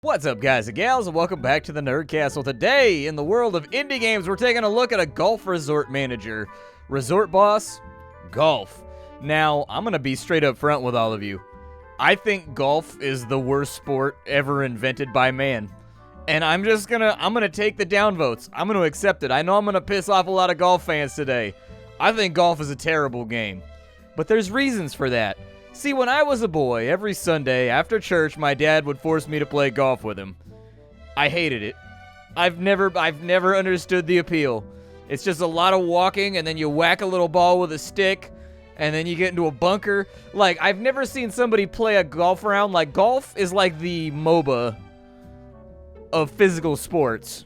What's up, guys and gals, and welcome back to the Nerd Castle. Today, in the world of indie games, we're taking a look at a golf resort manager. Resort boss, golf. Now, I'm gonna be straight up front with all of you. I think golf is the worst sport ever invented by man. And I'm gonna take the downvotes. I'm gonna accept it. I know I'm gonna piss off a lot of golf fans today. I think golf is a terrible game. But there's reasons for that. See, when I was a boy, every Sunday after church, my dad would force me to play golf with him. I hated it. I've never understood the appeal. It's just a lot of walking, and then you whack a little ball with a stick, and then you get into a bunker. Like, I've never seen somebody play a golf round. Like, golf is like the MOBA of physical sports.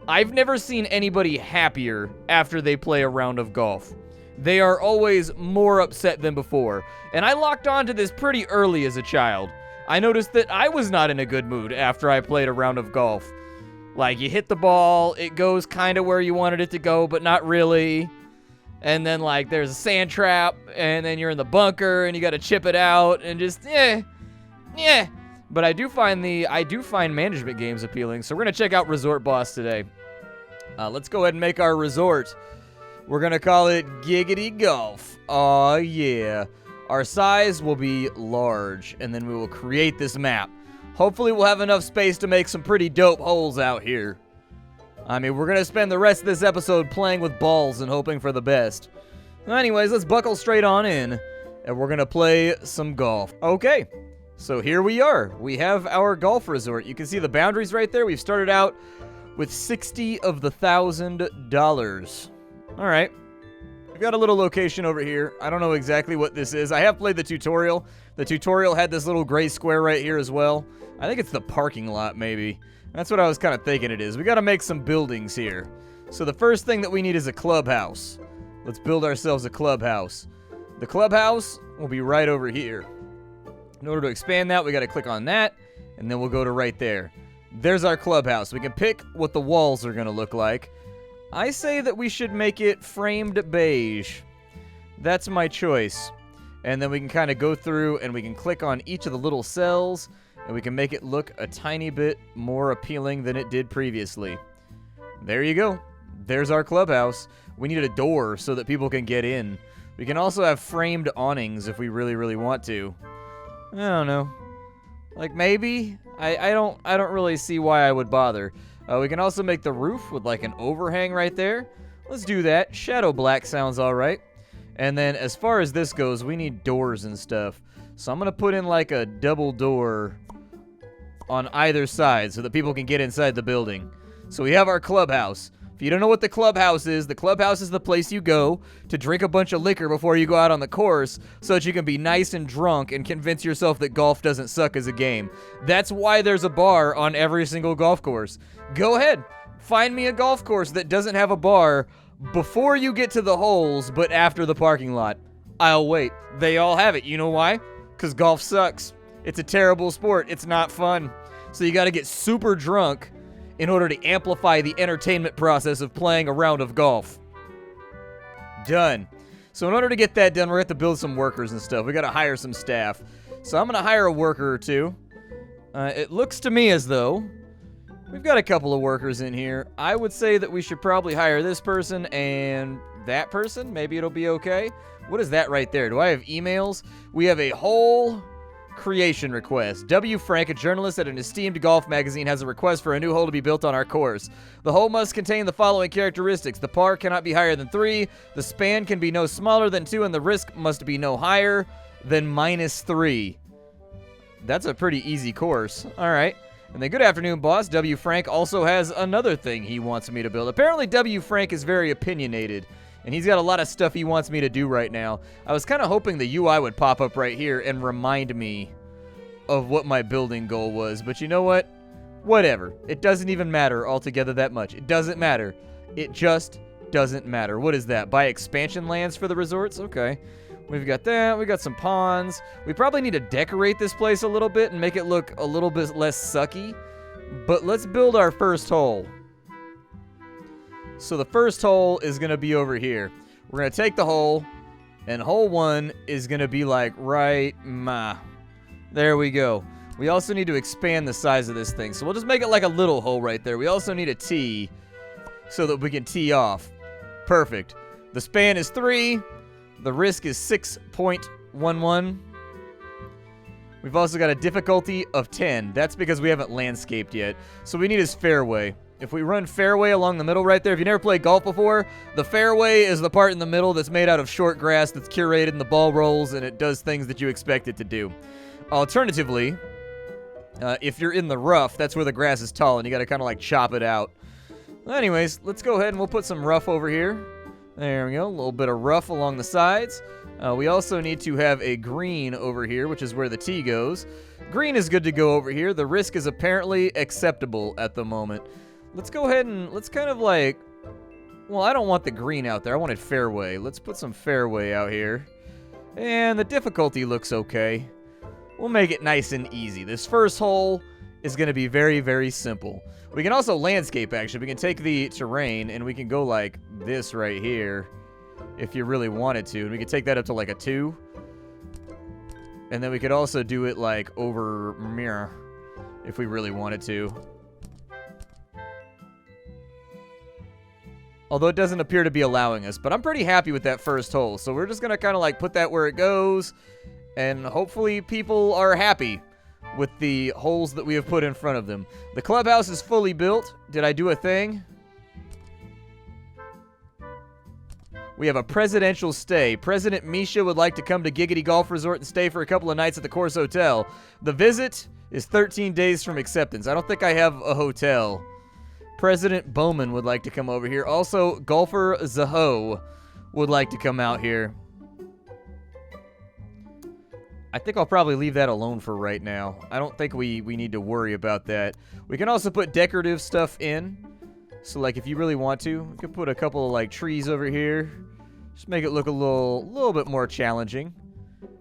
I've never seen anybody happier after they play a round of golf. They are always more upset than before. And I locked on to this pretty early as a child. I noticed that I was not in a good mood after I played a round of golf. Like, you hit the ball, it goes kind of where you wanted it to go, but not really. And then, like, there's a sand trap, and then you're in the bunker, and you gotta chip it out, and just, But I do find management games appealing, so we're gonna check out Resort Boss today. Let's go ahead and make our resort. We're gonna call it Giggity Golf. Aw, yeah. Our size will be large, and then we will create this map. Hopefully we'll have enough space to make some pretty dope holes out here. I mean, we're gonna spend the rest of this episode playing with balls and hoping for the best. Anyways, let's buckle straight on in, and we're gonna play some golf. Okay, so here we are. We have our golf resort. You can see the boundaries right there. We've started out with $60 of the $1,000. All right, we've got a little location over here. I don't know exactly what this is. I have played the tutorial. The tutorial had this little gray square right here as well. I think it's the parking lot, maybe. That's what I was kind of thinking it is. We got to make some buildings here. So the first thing that we need is a clubhouse. Let's build ourselves a clubhouse. The clubhouse will be right over here. In order to expand that, we got to click on that, and then we'll go to right there. There's our clubhouse. We can pick what the walls are going to look like. I say that we should make it framed beige. That's my choice. And then we can kind of go through and we can click on each of the little cells and we can make it look a tiny bit more appealing than it did previously. There you go. There's our clubhouse. We need a door so that people can get in. We can also have framed awnings if we really, really want to. I don't know. Like, maybe? I don't really see why I would bother. We can also make the roof with like an overhang right there. Let's do that. Shadow black sounds all right. And then as far as this goes, we need doors and stuff. So I'm going to put in like a double door on either side so that people can get inside the building. So we have our clubhouse. If you don't know what the clubhouse is the place you go to drink a bunch of liquor before you go out on the course so that you can be nice and drunk and convince yourself that golf doesn't suck as a game. That's why there's a bar on every single golf course. Go ahead, find me a golf course that doesn't have a bar before you get to the holes, but after the parking lot. I'll wait. They all have it. You know why? Because golf sucks. It's a terrible sport. It's not fun. So you got to get super drunk in order to amplify the entertainment process of playing a round of golf. Done. So in order to get that done, we're going to have to build some workers and stuff. We got to hire some staff. So I'm going to hire a worker or two. It looks to me as though we've got a couple of workers in here. I would say that we should probably hire this person and that person. Maybe it'll be okay. What is that right there? Do I have emails? We have a whole creation request. W. Frank, a journalist at an esteemed golf magazine, has a request for a new hole to be built on our course. The hole must contain the following characteristics. The par cannot be higher than 3, the span can be no smaller than 2, and the risk must be no higher than -3. That's a pretty easy course. All right. And then good afternoon, boss. W. Frank also has another thing he wants me to build. Apparently, W. Frank is very opinionated, and he's got a lot of stuff he wants me to do right now. I was kind of hoping the UI would pop up right here and remind me of what my building goal was. But you know what? Whatever. It doesn't even matter altogether that much. It doesn't matter. It just doesn't matter. What is that? Buy expansion lands for the resorts? Okay. We've got that. We got some ponds. We probably need to decorate this place a little bit and make it look a little bit less sucky. But let's build our first hole. So the first hole is going to be over here. We're going to take the hole, and hole 1 is going to be like right, there we go. We also need to expand the size of this thing. So we'll just make it like a little hole right there. We also need a tee so that we can tee off. Perfect. The span is 3. The risk is 6.11. We've also got a difficulty of 10. That's because we haven't landscaped yet. So we need his fairway. If we run fairway along the middle right there, if you never played golf before, the fairway is the part in the middle that's made out of short grass that's curated and the ball rolls and it does things that you expect it to do. Alternatively, if you're in the rough, that's where the grass is tall and you got to kind of like chop it out. Well, anyways, let's go ahead and we'll put some rough over here. There we go, a little bit of rough along the sides. We also need to have a green over here, which is where the tee goes. Green is good to go over here. The risk is apparently acceptable at the moment. Let's go ahead and let's kind of like, well, I don't want the green out there. I wanted fairway. Let's put some fairway out here. And the difficulty looks okay. We'll make it nice and easy. This first hole is going to be very, very simple. We can also landscape, actually. We can take the terrain, and we can go like this right here if you really wanted to. And we could take that up to like a 2. And then we could also do it like over mirror if we really wanted to. Although it doesn't appear to be allowing us. But I'm pretty happy with that first hole. So we're just going to kind of like put that where it goes. And hopefully people are happy with the holes that we have put in front of them. The clubhouse is fully built. Did I do a thing? We have a presidential stay. President Misha would like to come to Giggity Golf Resort and stay for a couple of nights at the Course Hotel. The visit is 13 days from acceptance. I don't think I have a hotel. President Bowman would like to come over here. Also, golfer Zaho would like to come out here. I think I'll probably leave that alone for right now. I don't think we need to worry about that. We can also put decorative stuff in. So, like, if you really want to, we could put a couple of, like, trees over here. Just make it look a little bit more challenging.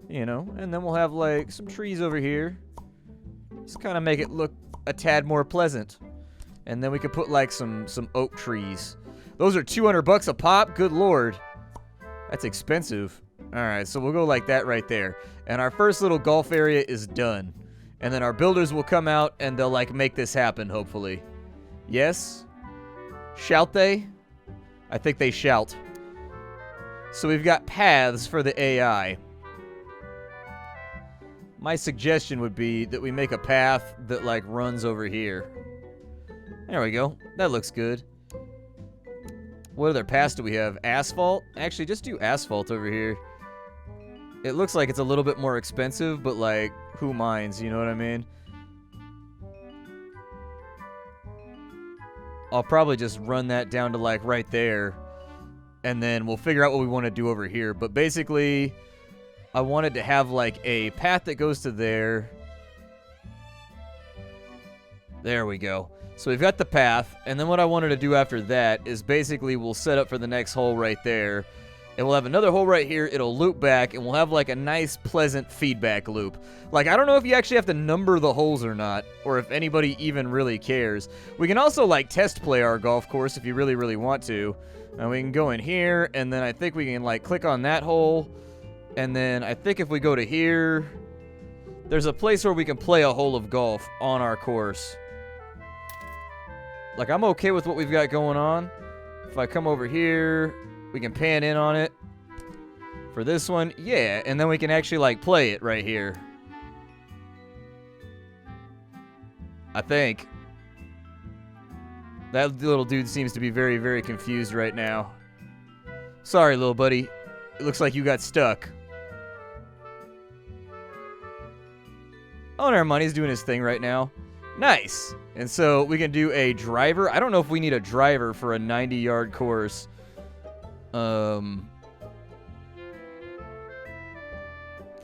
You know? And then we'll have, like, some trees over here. Just kind of make it look a tad more pleasant. And then we could put, like, some oak trees. Those are $200 a pop? Good lord. That's expensive. Alright, so we'll go like that right there. And our first little golf area is done. And then our builders will come out and they'll, like, make this happen, hopefully. Yes? Shout they? I think they shout. So we've got paths for the AI. My suggestion would be that we make a path that, like, runs over here. There we go. That looks good. What other paths do we have? Asphalt? Actually, just do asphalt over here. It looks like it's a little bit more expensive, but, like, who minds? You know what I mean? I'll probably just run that down to, like, right there. And then we'll figure out what we want to do over here. But basically, I wanted to have, like, a path that goes to there. There we go. So we've got the path. And then what I wanted to do after that is basically we'll set up for the next hole right there. And we'll have another hole right here. It'll loop back, and we'll have, like, a nice, pleasant feedback loop. Like, I don't know if you actually have to number the holes or not, or if anybody even really cares. We can also, like, test play our golf course if you really, really want to. And we can go in here, and then I think we can, like, click on that hole. And then I think if we go to here, there's a place where we can play a hole of golf on our course. Like, I'm okay with what we've got going on. If I come over here, we can pan in on it. For this one, yeah, and then we can actually, like, play it right here. I think. That little dude seems to be very, very confused right now. Sorry, little buddy. It looks like you got stuck. Oh, never mind. He's doing his thing right now. Nice. And so we can do a driver. I don't know if we need a driver for a 90-yard course.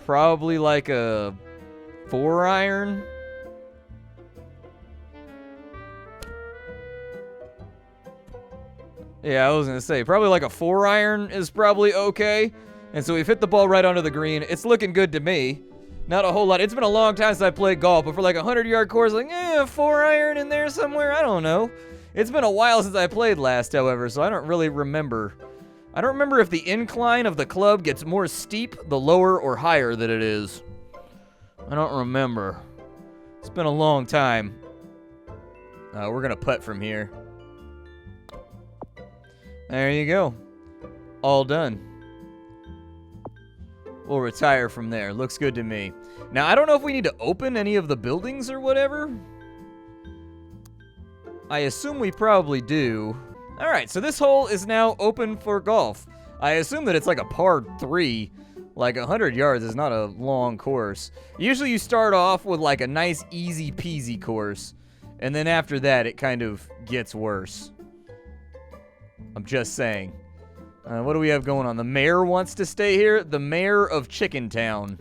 Probably like a 4-iron. Yeah, I was going to say, probably like a 4-iron is probably okay. And so we've hit the ball right onto the green. It's looking good to me. Not a whole lot. It's been a long time since I played golf, but for like a 100-yard course, like, a 4-iron in there somewhere? I don't know. It's been a while since I played last, however, so I don't really remember. I don't remember if the incline of the club gets more steep the lower or higher that it is. I don't remember. It's been a long time. We're gonna putt from here. There you go. All done. We'll retire from there. Looks good to me. Now, I don't know if we need to open any of the buildings or whatever. I assume we probably do. All right, so this hole is now open for golf. I assume that it's like a par 3. Like 100 yards is not a long course. Usually you start off with like a nice easy peasy course. And then after that, it kind of gets worse. I'm just saying. What do we have going on? The mayor wants to stay here. The mayor of Chicken Town.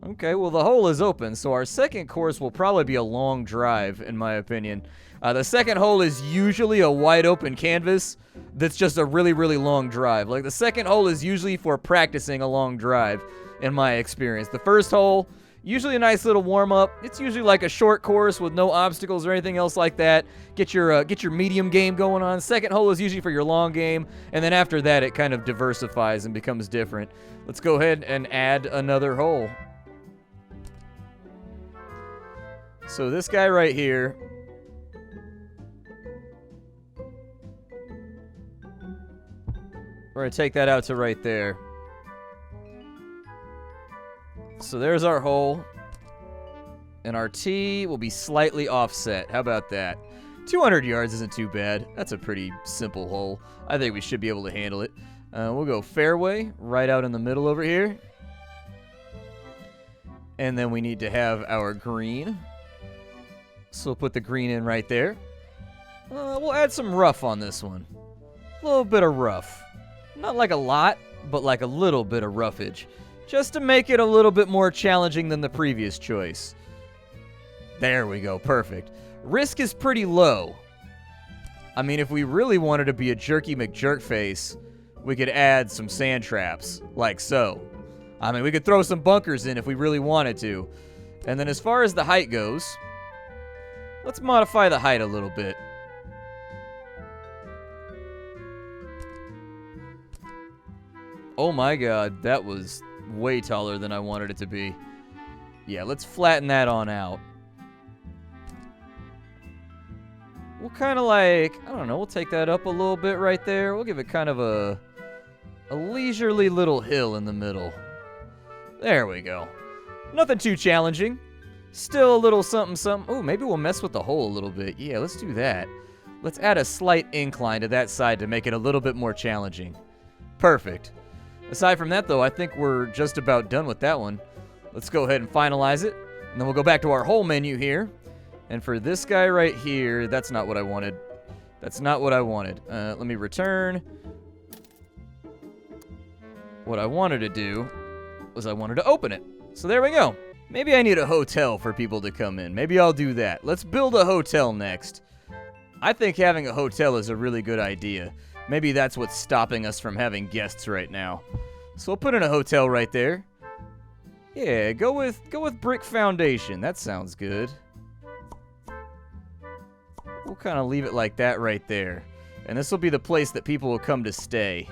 Okay, well, the hole is open, so our second course will probably be a long drive, in my opinion. The second hole is usually a wide open canvas that's just a really, really long drive. Like, the second hole is usually for practicing a long drive, in my experience. The first hole, usually a nice little warm-up. It's usually like a short course with no obstacles or anything else like that. Get your medium game going on. Second hole is usually for your long game, and then after that, it kind of diversifies and becomes different. Let's go ahead and add another hole. So this guy right here, we're going to take that out to right there. So there's our hole. And our tee will be slightly offset. How about that? 200 yards isn't too bad. That's a pretty simple hole. I think we should be able to handle it. We'll go fairway right out in the middle over here. And then we need to have our green. So we'll put the green in right there. We'll add some rough on this one. A little bit of rough. Not like a lot, but like a little bit of roughage. Just to make it a little bit more challenging than the previous choice. There we go, perfect. Risk is pretty low. I mean, if we really wanted to be a jerky McJerkface, we could add some sand traps, like so. I mean, we could throw some bunkers in if we really wanted to. And then as far as the height goes, let's modify the height a little bit. Oh my god, that was way taller than I wanted it to be. Yeah, let's flatten that on out. We'll kind of like, I don't know, we'll take that up a little bit right there. We'll give it kind of a leisurely little hill in the middle. There we go. Nothing too challenging. Still a little something, something. Oh, maybe we'll mess with the hole a little bit. Yeah, let's do that. Let's add a slight incline to that side to make it a little bit more challenging. Perfect. Aside from that, though, I think we're just about done with that one. Let's go ahead and finalize it. And then we'll go back to our hole menu here. And for this guy right here, that's not what I wanted. That's not what I wanted. Let me return. What I wanted to do was I wanted to open it. So there we go. Maybe I need a hotel for people to come in. Maybe I'll do that. Let's build a hotel next. I think having a hotel is a really good idea. Maybe that's what's stopping us from having guests right now. So we'll put in a hotel right there. Yeah, go with brick foundation. That sounds good. We'll kind of leave it like that right there. And this will be the place that people will come to stay.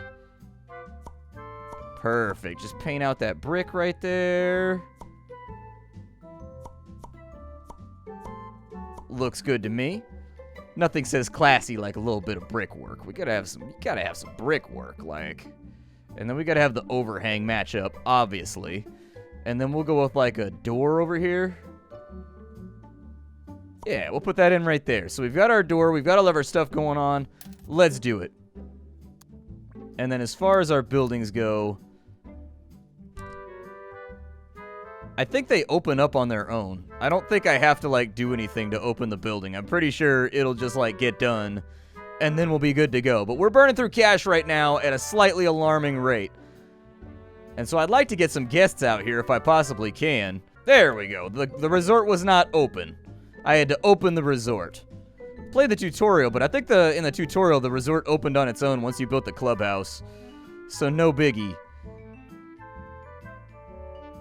Perfect. Just paint out that brick right there. Looks good to me. Nothing says classy like a little bit of brickwork. We gotta have some. You gotta have some brickwork, like. And then we gotta have the overhang match up, obviously. And then we'll go with like a door over here. Yeah, we'll put that in right there. So we've got our door. We've got all of our stuff going on. Let's do it. And then as far as our buildings go, I think they open up on their own. I don't think I have to, like, do anything to open the building. I'm pretty sure it'll just, like, get done, and then we'll be good to go. But we're burning through cash right now at a slightly alarming rate. And so I'd like to get some guests out here if I possibly can. There we go. The resort was not open. I had to open the resort. Played the tutorial, but I think in the tutorial, the resort opened on its own once you built the clubhouse. So no biggie.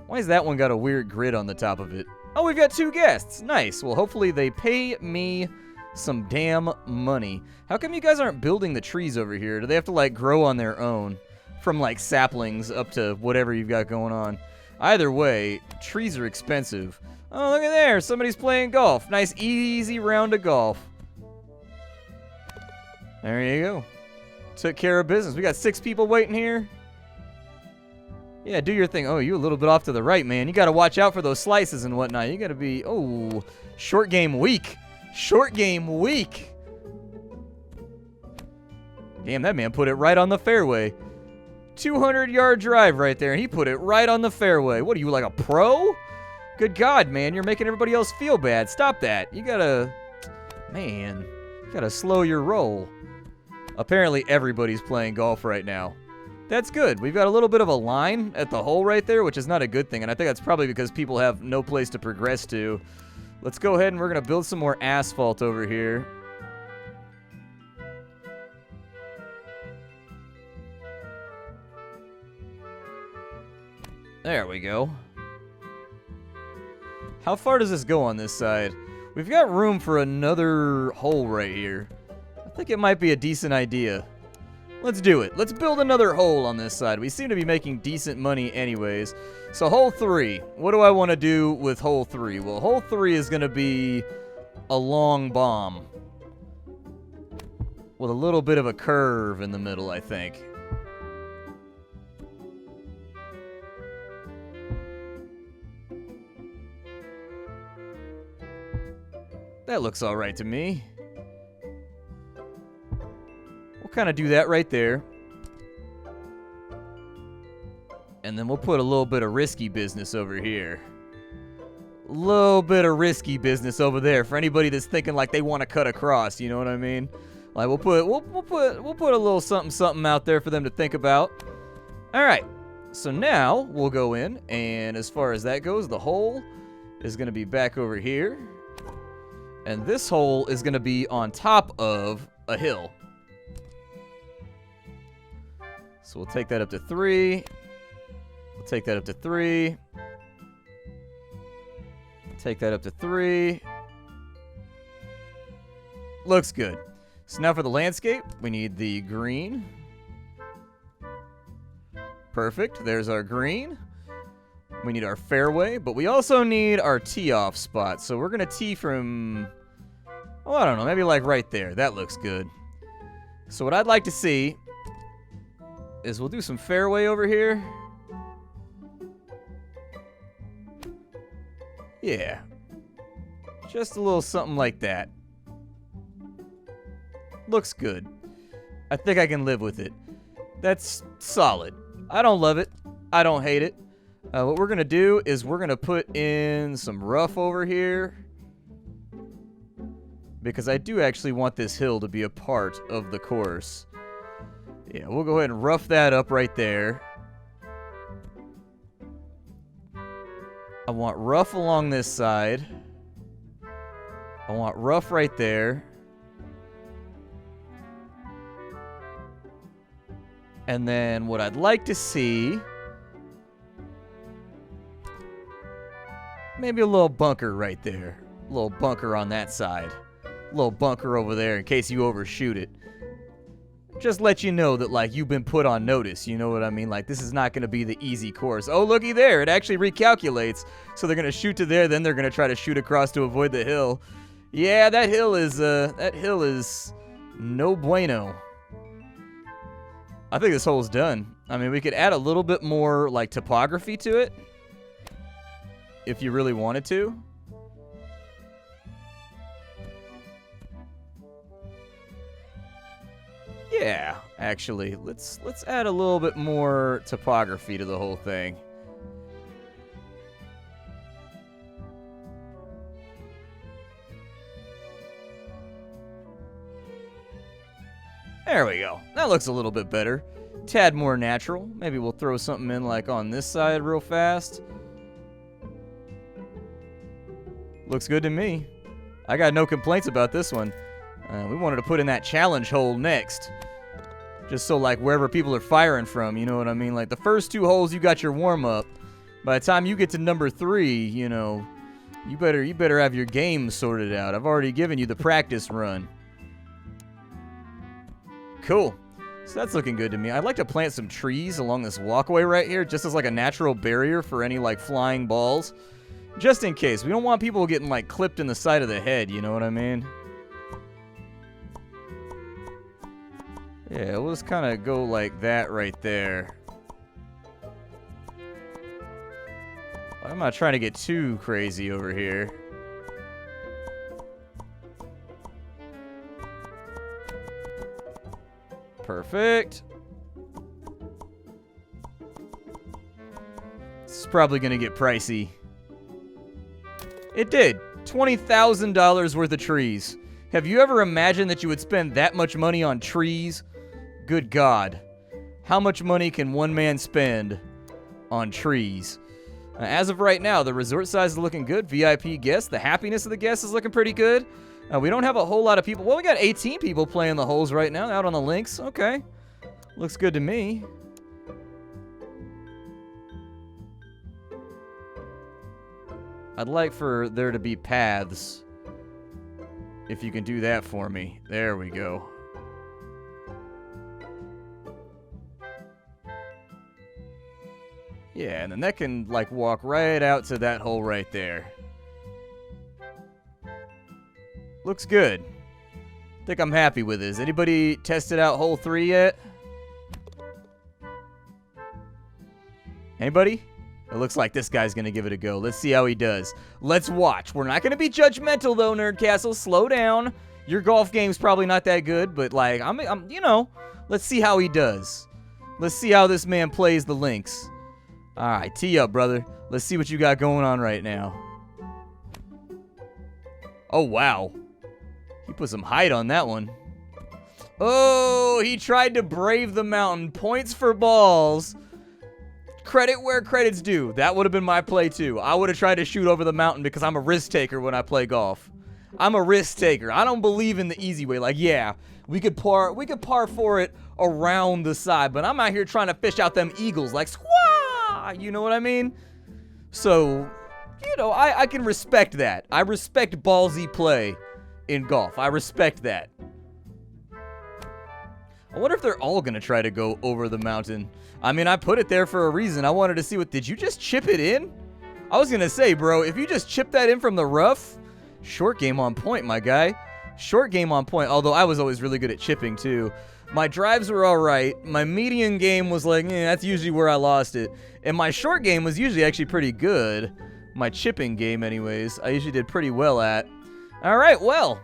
Why has that one got a weird grid on the top of it? Oh, we've got 2 guests. Nice. Well, hopefully they pay me some damn money. How come you guys aren't building the trees over here? Do they have to, like, grow on their own? From, like, saplings up to whatever you've got going on. Either way, trees are expensive. Oh, look at there. Somebody's playing golf. Nice, easy round of golf. There you go. Took care of business. We got 6 people waiting here. Yeah, do your thing. Oh, you a little bit off to the right, man. You got to watch out for those slices and whatnot. You got to be... Oh, short game weak. Short game weak. Damn, that man put it right on the fairway. 200-yard drive right there. He put it right on the fairway. What are you, like a pro? Good God, man. You're making everybody else feel bad. Stop that. You got to... Man, you got to slow your roll. Apparently, everybody's playing golf right now. That's good. We've got a little bit of a line at the hole right there, which is not a good thing. And I think that's probably because people have no place to progress to. Let's go ahead and we're going to build some more asphalt over here. There we go. How far does this go on this side? We've got room for another hole right here. I think it might be a decent idea. Let's do it. Let's build another hole on this side. We seem to be making decent money anyways. So hole 3. What do I want to do with hole 3? Well, hole 3 is going to be a long bomb. With a little bit of a curve in the middle, I think. That looks all right to me. We'll kind of do that right there. And then we'll put a little bit of risky business over here. A little bit of risky business over there for anybody that's thinking like they want to cut across, you know what I mean? Like we'll put a little something out there for them to think about. All right. So now we'll go in, and as far as that goes, the hole is going to be back over here. And this hole is going to be on top of a hill. So we'll take that up to 3. We'll take that up to 3. Take that up to 3. Looks good. So now for the landscape, we need the green. Perfect. There's our green. We need our fairway, but we also need our tee-off spot. So we're going to tee from... Oh, I don't know. Maybe like right there. That looks good. So what I'd like to see is we'll do some fairway over here. Yeah. Just a little something like that. Looks good. I think I can live with it. That's solid. I don't love it. I don't hate it. What we're going to do is we're going to put in some rough over here. Because I do actually want this hill to be a part of the course. Yeah, we'll go ahead and rough that up right there. I want rough along this side. I want rough right there. And then what I'd like to see... Maybe a little bunker right there. A little bunker on that side. A little bunker over there in case you overshoot it. Just let you know that, like, you've been put on notice. You know what I mean? Like, this is not going to be the easy course. Oh, looky there. It actually recalculates. So they're going to shoot to there, then they're going to try to shoot across to avoid the hill. Yeah, that hill is no bueno. I think this hole's done. I mean, we could add a little bit more, like, topography to it. If you really wanted to. Yeah, actually, let's add a little bit more topography to the whole thing. There we go. That looks a little bit better. Tad more natural. Maybe we'll throw something in like on this side real fast. Looks good to me. I got no complaints about this one. We wanted to put in that challenge hole next. Just so, like, wherever people are firing from, you know what I mean? Like, the first 2 holes, you got your warm-up. By the time you get to number 3, you know, you better have your game sorted out. I've already given you the practice run. Cool. So that's looking good to me. I'd like to plant some trees along this walkway right here, just as like a natural barrier for any like flying balls. Just in case. We don't want people getting like clipped in the side of the head, you know what I mean? Yeah, we'll just kind of go like that right there. I'm not trying to get too crazy over here. Perfect. This is probably going to get pricey. It did. $20,000 worth of trees. Have you ever imagined that you would spend that much money on trees? Good God. How much money can one man spend on trees? As of right now, the resort size is looking good. VIP guests, the happiness of the guests is looking pretty good. We don't have a whole lot of people. Well, we got 18 people playing the holes right now out on the links. Okay. Looks good to me. I'd like for there to be paths. If you can do that for me. There we go. Yeah, and then that can, like, walk right out to that hole right there. Looks good. I think I'm happy with this. Anybody tested out hole 3 yet? Anybody? It looks like this guy's going to give it a go. Let's see how he does. Let's watch. We're not going to be judgmental, though, Nerd Castle. Slow down. Your golf game's probably not that good, but, like, I'm you know, let's see how he does. Let's see how this man plays the links. All right, tee up, brother. Let's see what you got going on right now. Oh, wow. He put some height on that one. Oh, he tried to brave the mountain. Points for balls. Credit where credit's due. That would have been my play, too. I would have tried to shoot over the mountain because I'm a risk taker when I play golf. I'm a risk taker. I don't believe in the easy way. Like, yeah, we could par for it around the side, but I'm out here trying to fish out them eagles like, squaw! You know what I mean? So, you know, I can respect that. I respect ballsy play in golf. I respect that. I wonder if they're all going to try to go over the mountain. I mean, I put it there for a reason. I wanted to see what... Did you just chip it in? I was going to say, bro, if you just chip that in from the rough, short game on point, my guy. Short game on point, although I was always really good at chipping, too. My drives were all right. My median game was like, that's usually where I lost it. And my short game was usually actually pretty good. My chipping game, anyways, I usually did pretty well at. All right, well,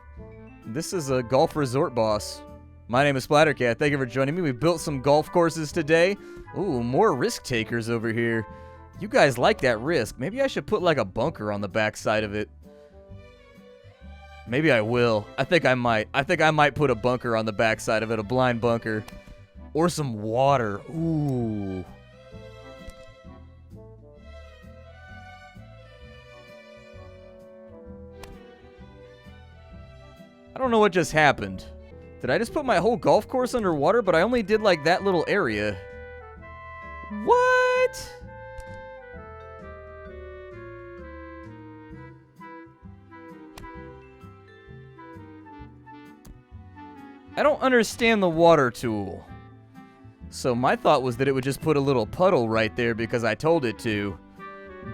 this is a golf resort boss. My name is Splattercat. Thank you for joining me. We built some golf courses today. Ooh, more risk takers over here. You guys like that risk. Maybe I should put like a bunker on the backside of it. Maybe I will. I think I might. I think I might put a bunker on the backside of it, a blind bunker. Or some water. Ooh. I don't know what just happened. Did I just put my whole golf course underwater, but I only did like that little area? What? I don't understand the water tool. So my thought was that it would just put a little puddle right there because I told it to.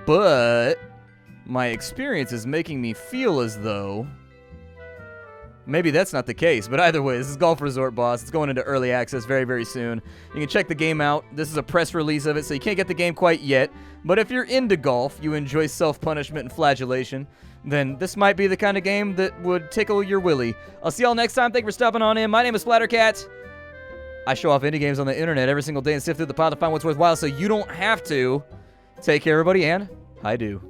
But my experience is making me feel as though maybe that's not the case. But either way, this is Golf Resort Boss. It's going into early access very, very soon. You can check the game out. This is a press release of it, so you can't get the game quite yet. But if you're into golf, you enjoy self-punishment and flagellation, then this might be the kind of game that would tickle your willy. I'll see y'all next time. Thank you for stopping on in. My name is Splattercat. I show off indie games on the internet every single day and sift through the pile to find what's worthwhile so you don't have to. Take care, everybody, and I do.